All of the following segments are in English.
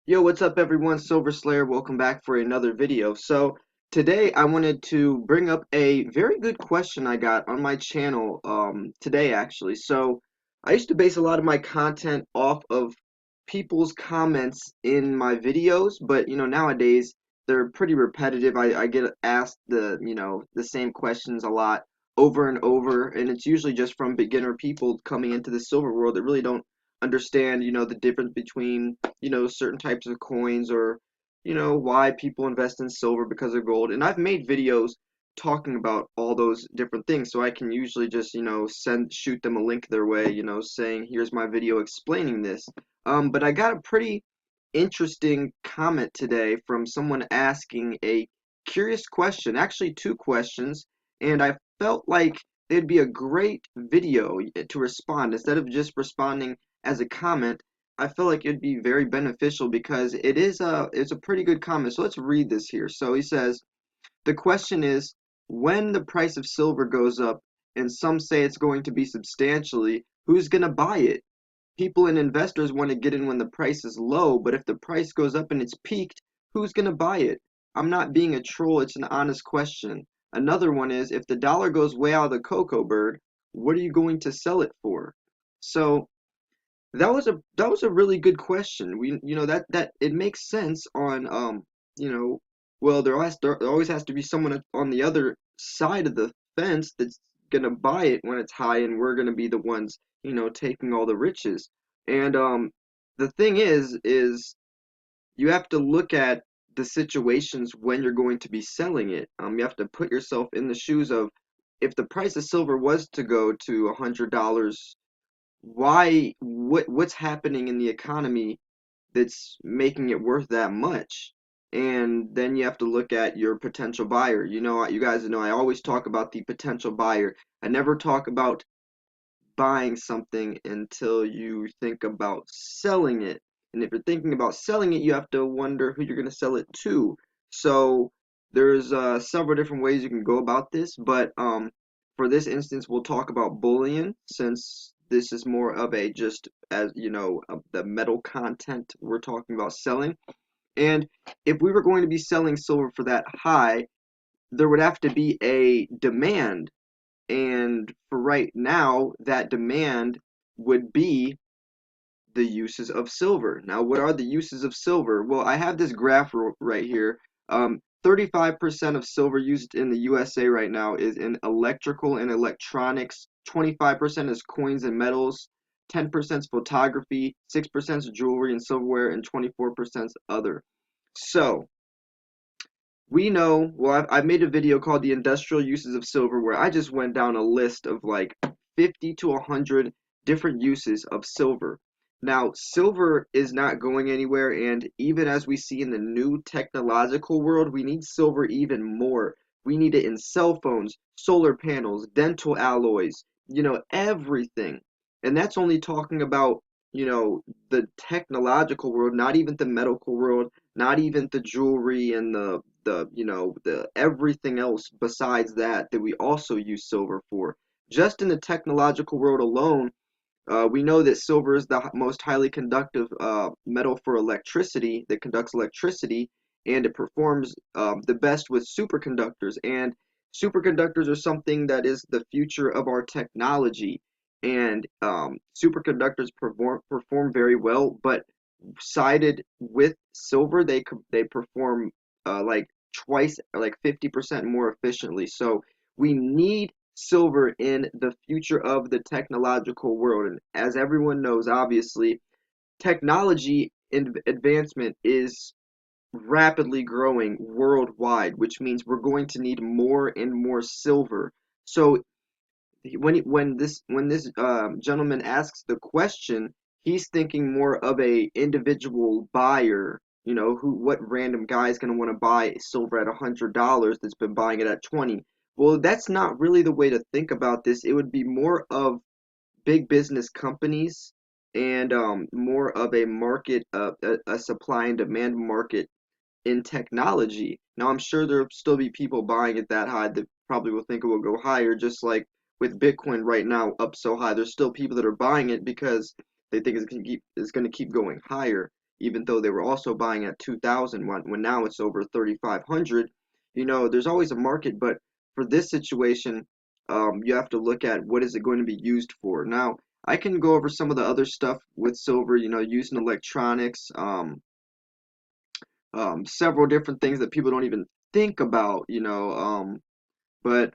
Yo, what's up everyone? Silver Slayer, welcome back for another video. So today I wanted to bring up a very good question I got on my channel today actually. So I used to base a lot of my content off of people's comments in my videos, but nowadays they're pretty repetitive. I get asked the same questions a lot over and over, and it's usually just from beginner people coming into the silver world that really don't understand, the difference between certain types of coins, or why people invest in silver because of gold. And I've made videos talking about all those different things, so I can usually just shoot them a link their way, saying here's my video explaining this. But I got a pretty interesting comment today from someone asking a curious question, actually two questions, and I felt like it'd be a great video to respond instead of just responding as a comment. I feel like it'd be very beneficial because it's a pretty good comment. So let's read this here. So he says, the question is, when the price of silver goes up, and some say it's going to be substantially, who's going to buy it? People and investors want to get in when the price is low, but if the price goes up and it's peaked, who's going to buy it? I'm not being a troll, it's an honest question. Another one is, if the dollar goes way out of the cocoa bird, what are you going to sell it for? So that was a really good question. That it makes sense on you know well, there always has to be someone on the other side of the fence that's gonna buy it when it's high, and we're gonna be the ones taking all the riches. And the thing is you have to look at the situations when you're going to be selling it. You have to put yourself in the shoes of, if the price of silver was to go to $100, what's happening in the economy that's making it worth that much? And then you have to look at your potential buyer. You guys know I always talk about the potential buyer. I never talk about buying something until you think about selling it. And if you're thinking about selling it, you have to wonder who you're going to sell it to. So there's several different ways you can go about this, but for this instance, we'll talk about bullion, since this is more of a, just as the metal content we're talking about selling. And if we were going to be selling silver for that high, there would have to be a demand, and for right now, that demand would be the uses of silver. Now, what are the uses of silver? Well, I have this graph right here. 35% of silver used in the USA right now is in electrical and electronics. 25% is coins and metals. 10% is photography. 6% is jewelry and silverware, and 24% is other. So, we know, well, I've made a video called The Industrial Uses of Silver, where I just went down a list of like 50 to 100 different uses of silver. Now, silver is not going anywhere, and even as we see in the new technological world, we need silver even more. We need it in cell phones, solar panels, dental alloys, everything. And that's only talking about, the technological world, not even the medical world, not even the jewelry and the everything else besides that we also use silver for. Just in the technological world alone, we know that silver is the most highly conductive metal for electricity, that conducts electricity, and it performs the best with superconductors. And superconductors are something that is the future of our technology. And superconductors perform very well, but sided with silver, they perform like twice, like 50% more efficiently. So we need silver in the future of the technological world. And as everyone knows, obviously, technology advancement is rapidly growing worldwide, which means we're going to need more and more silver. So when this gentleman asks the question, he's thinking more of a individual buyer. What random guy is going to want to buy silver at $100 that's been buying it at 20? Well, that's not really the way to think about this. It would be more of big business companies, and more of a market, a supply and demand market in technology. Now, I'm sure there'll still be people buying it that high that probably will think it will go higher, just like with Bitcoin right now up so high. There's still people that are buying it because they think it's going to keep going higher. even though they were also buying at 2,000 when now it's over 3,500. There's always a market, but for this situation, you have to look at what is it going to be used for. Now, I can go over some of the other stuff with silver, used in electronics, several different things that people don't even think about, but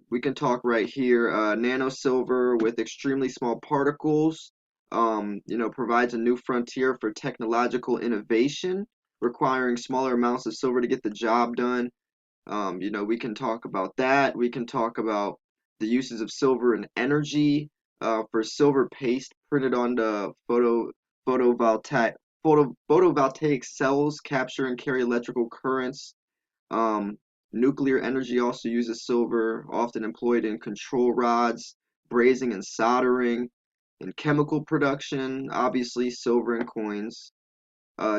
we can talk right here. Nano silver with extremely small particles, provides a new frontier for technological innovation, requiring smaller amounts of silver to get the job done. We can talk about that. We can talk about the uses of silver in energy, for silver paste printed onto photovoltaic photovoltaic cells capture and carry electrical currents. um, Nuclear energy also uses silver, often employed in control rods, brazing and soldering. In chemical production, obviously silver and coins.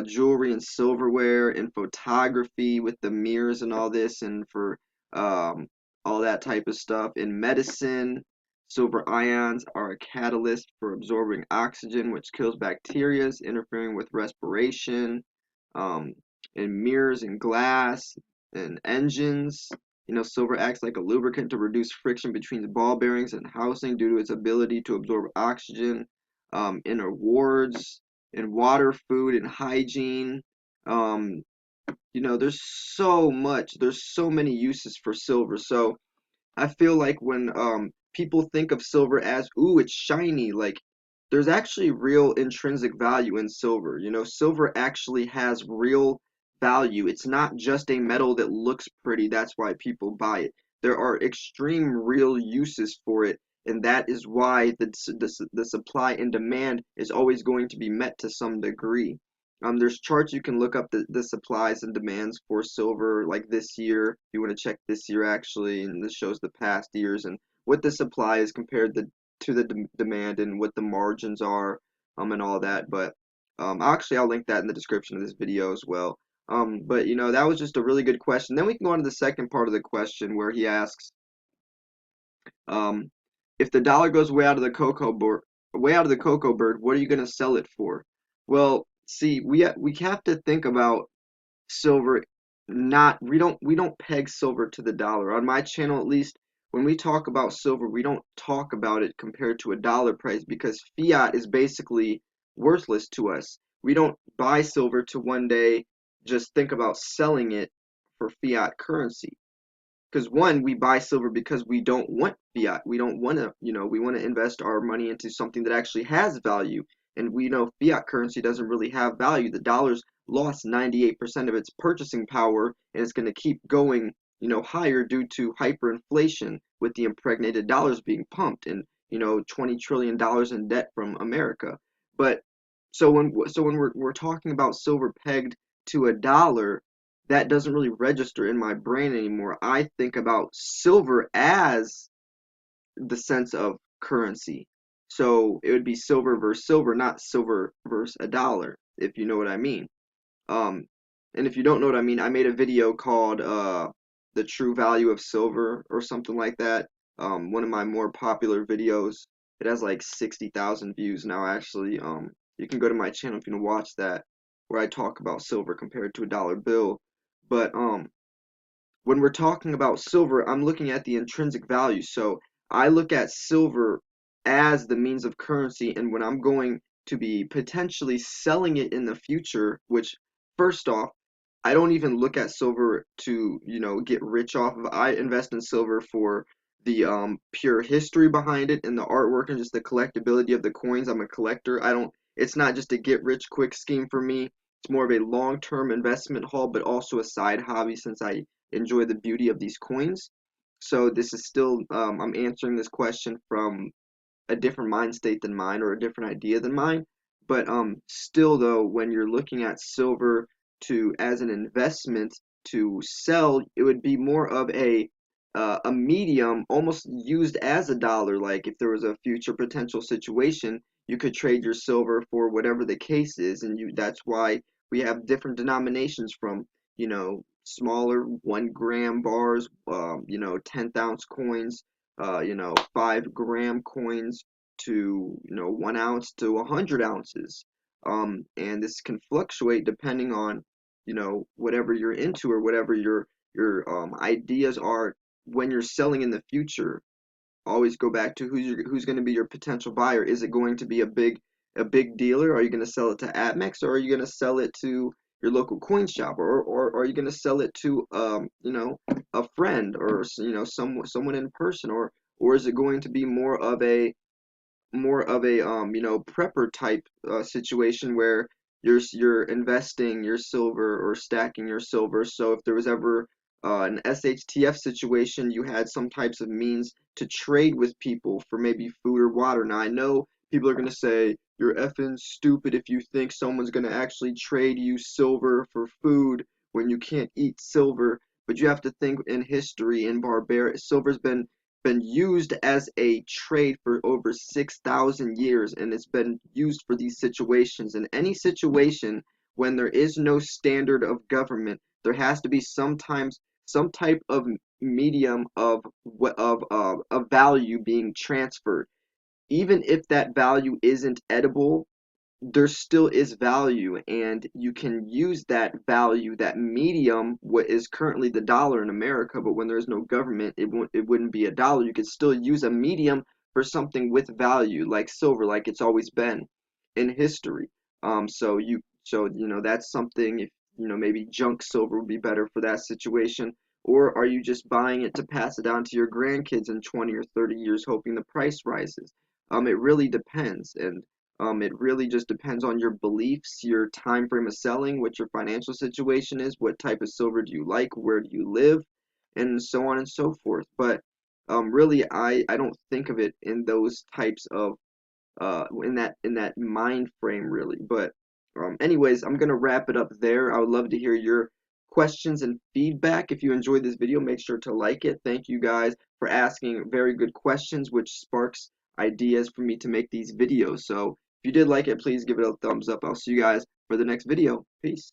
Jewelry and silverware, and photography with the mirrors and all this, and for um, all that type of stuff. In medicine, silver ions are a catalyst for absorbing oxygen, which kills bacteria, interfering with respiration. Um, in mirrors and glass and engines, silver acts like a lubricant to reduce friction between ball bearings and housing due to its ability to absorb oxygen. In awards, in water, food, and hygiene. Um, there's so many uses for silver. So I feel like when people think of silver as, ooh, it's shiny, like there's actually real intrinsic value in silver. Silver actually has real value. It's not just a metal that looks pretty, that's why people buy it. There are extreme real uses for it, and that is why the supply and demand is always going to be met to some degree. There's charts you can look up the supplies and demands for silver, like this year, if you want to check this year actually, and this shows the past years and what the supply is compared to the demand and what the margins are, and all that. But actually, I'll link that in the description of this video as well. But that was just a really good question. Then we can go on to the second part of the question where he asks, um, if the dollar goes way out of the cocoa bird, what are you going to sell it for? Well, see, we have to think about silver. Not we don't peg silver to the dollar. On my channel, at least, when we talk about silver, we don't talk about it compared to a dollar price, because fiat is basically worthless to us. We don't buy silver to one day just think about selling it for fiat currency. Because one, we buy silver because we don't want fiat. We don't want to, we want to invest our money into something that actually has value. And we know fiat currency doesn't really have value. The dollar's lost 98% of its purchasing power, and it's going to keep going, higher due to hyperinflation with the impregnated dollars being pumped, and, $20 trillion in debt from America. But so when we're talking about silver pegged to a dollar, that doesn't really register in my brain anymore. I think about silver as the sense of currency. So it would be silver versus silver, not silver versus a dollar, if you know what I mean. Um, and if you don't know what I mean, I made a video called The True Value of Silver or something like that. One of my more popular videos. It has like 60,000 views now, actually. You can go to my channel if you want to watch that, where I talk about silver compared to a dollar bill. But when we're talking about silver, I'm looking at the intrinsic value. So I look at silver as the means of currency, and when I'm going to be potentially selling it in the future, which, first off, I don't even look at silver to, get rich off of. I invest in silver for the pure history behind it and the artwork and just the collectability of the coins. I'm a collector. I don't It's not just a get rich quick scheme for me. It's more of a long-term investment haul, but also a side hobby since I enjoy the beauty of these coins. So this is still, I'm answering this question from a different mind state than mine, or a different idea than mine. But still though, when you're looking at silver to as an investment to sell, it would be more of a medium, almost used as a dollar. Like if there was a future potential situation, you could trade your silver for whatever the case is, and that's why we have different denominations from, smaller 1 gram bars, 10th ounce coins, 5 gram coins to, 1 ounce to 100 ounces. And this can fluctuate depending on, you know, whatever you're into or whatever your ideas are when you're selling in the future. Always go back to who's going to be your potential buyer. Is it going to be a big dealer? Are you going to sell it to AdMex, or are you going to sell it to your local coin shop, or are you going to sell it to you know, a friend, or you know, someone in person, or is it going to be more of a you know, prepper type situation where you're investing your silver or stacking your silver. So if there was ever an SHTF situation, you had some types of means to trade with people for maybe food or water. Now I know people are gonna say you're effing stupid if you think someone's gonna actually trade you silver for food when you can't eat silver. But you have to think, in history, in barbaria, silver's been used as a trade for over 6,000 years, and it's been used for these situations. In any situation, when there is no standard of government, there has to be sometimes some type of medium of value being transferred. Even if that value isn't edible, there still is value, and you can use that value, that medium, what is currently the dollar in America, but when there's no government, it wouldn't be a dollar. You could still use a medium for something with value, like silver, like it's always been in history. So you know, that's something. If you know, maybe junk silver would be better for that situation. Or are you just buying it to pass it down to your grandkids in 20 or 30 years, hoping the price rises? It really depends, and it really just depends on your beliefs, your time frame of selling, what your financial situation is, what type of silver do you like, where do you live, and so on and so forth. But really, I don't think of it in those types of in that mind frame, really. But anyways, I'm gonna wrap it up there. I would love to hear your questions and feedback. If you enjoyed this video, make sure to like it. Thank you guys for asking very good questions, which sparks ideas for me to make these videos. So if you did like it, please give it a thumbs up. I'll see you guys for the next video. Peace.